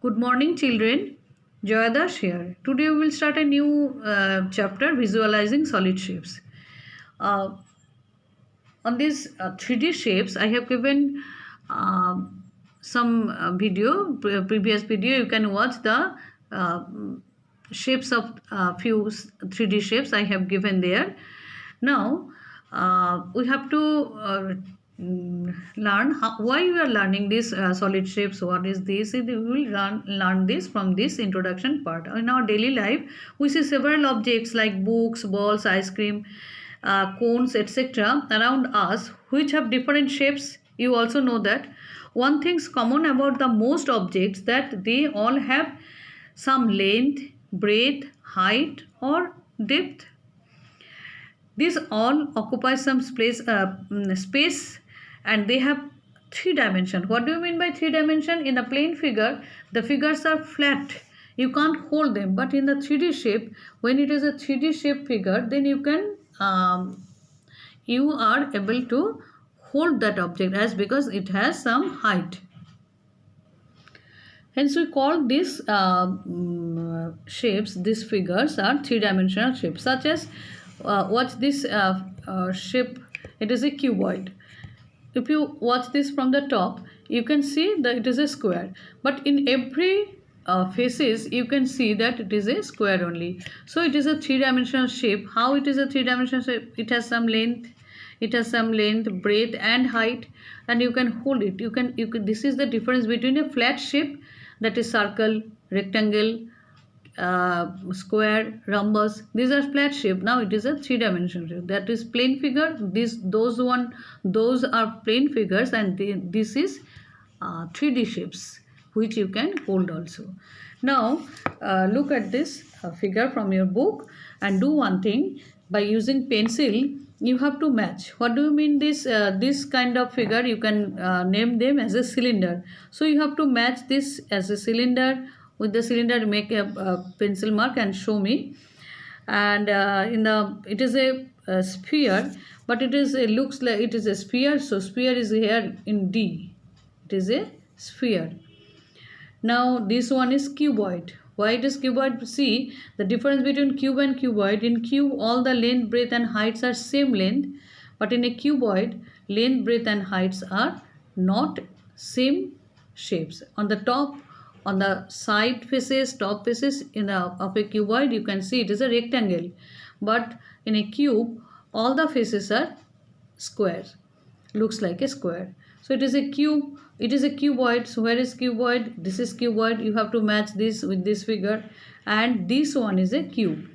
Good morning, children. Joyadash here. Today we will start a new chapter, visualizing solid shapes. Uh, on these 3D shapes, I have given uh, some previous video. You can watch the uh, shapes of few 3D shapes I have given there. Now, we have to learn why we are learning this solid shapes. What is this? We will learn this from this introduction part. In our daily life, we see several objects like books, balls, ice cream, cones, etc. around us, which have different shapes. You also know that one thing's common about the most objects that they all have some length, breadth, height, or depth. These all occupy some space, and they have three dimension. What do you mean by three dimension? In a plane figure, the figures are flat. You can't hold them. But in the 3D shape, when it is a 3D shape figure, then you can you are able to hold that object as because it has some height. Hence, we call these shapes, these figures are three-dimensional shapes, such as watch this shape. It is a cuboid. If you watch this from the top, you can see that it is a square. But in every faces, you can see that it is a square only. So it is a three-dimensional shape. How it is a three-dimensional shape? It has some length. It has some length, breadth, and height, and you can hold it. You can. This is the difference between a flat shape, that is circle, rectangle, square, rhombus. These are flat shape. Now it is a three-dimensional shape. That is plane figure. Those are plane figures, and this is 3D shapes, which you can hold also. Now look at this figure from your book and do one thing. By using pencil, you have to match. What do you mean this kind of figure? You can name them as a cylinder. So you have to match this as a cylinder. With the cylinder, make a pencil mark and show me. And it is a sphere, but it looks like it is a sphere. So sphere is here in D. It is a sphere. Now this one is cuboid. Why it is cuboid? See the difference between cube and cuboid. In cube, all the length, breadth, and heights are same length, but in a cuboid, length, breadth, and heights are not same shapes. On the top, on the side faces, top faces of a cuboid, you can see it is a rectangle, but in a cube, all the faces are square. Looks like a square. So it is a cube. It is a cuboid. So where is cuboid? This is cuboid. You have to match this with this figure, and this one is a cube.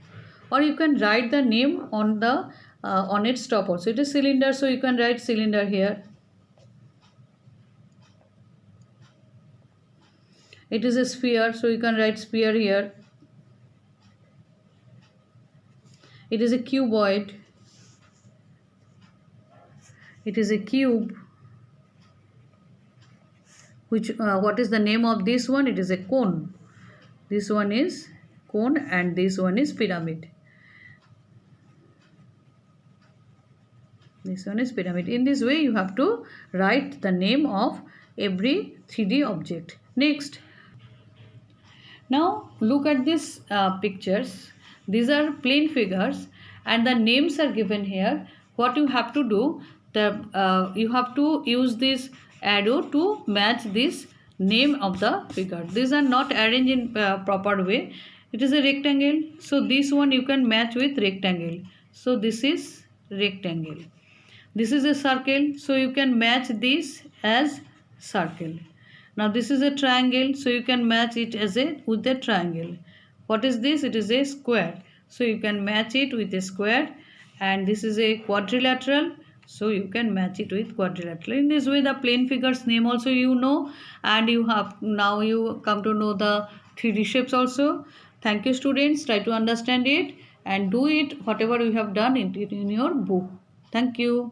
Or you can write the name on the on its top also. It is cylinder, so you can write cylinder here. It is a sphere, so you can write sphere here. It is a cuboid. It is a cube. What is the name of this one? It is a cone. This one is cone, and this one is pyramid. This one is pyramid. In this way, you have to write the name of every 3D object. Next, now look at these pictures. These are plane figures, and the names are given here. What you have to do, you have to use this arrow to match this name of the figure. These are not arranged in proper way. It is a rectangle, so this one you can match with rectangle. So this is rectangle. This is a circle, so you can match this as circle. Now this is a triangle, so you can match it as with a triangle. What is this? It is a square, so you can match it with a square. And this is a quadrilateral, so you can match it with quadrilateral. In this way, the plane figures name also you know, and you come to know the 3D shapes also. Thank you, students. Try to understand it and do it whatever you have done in your book. Thank you.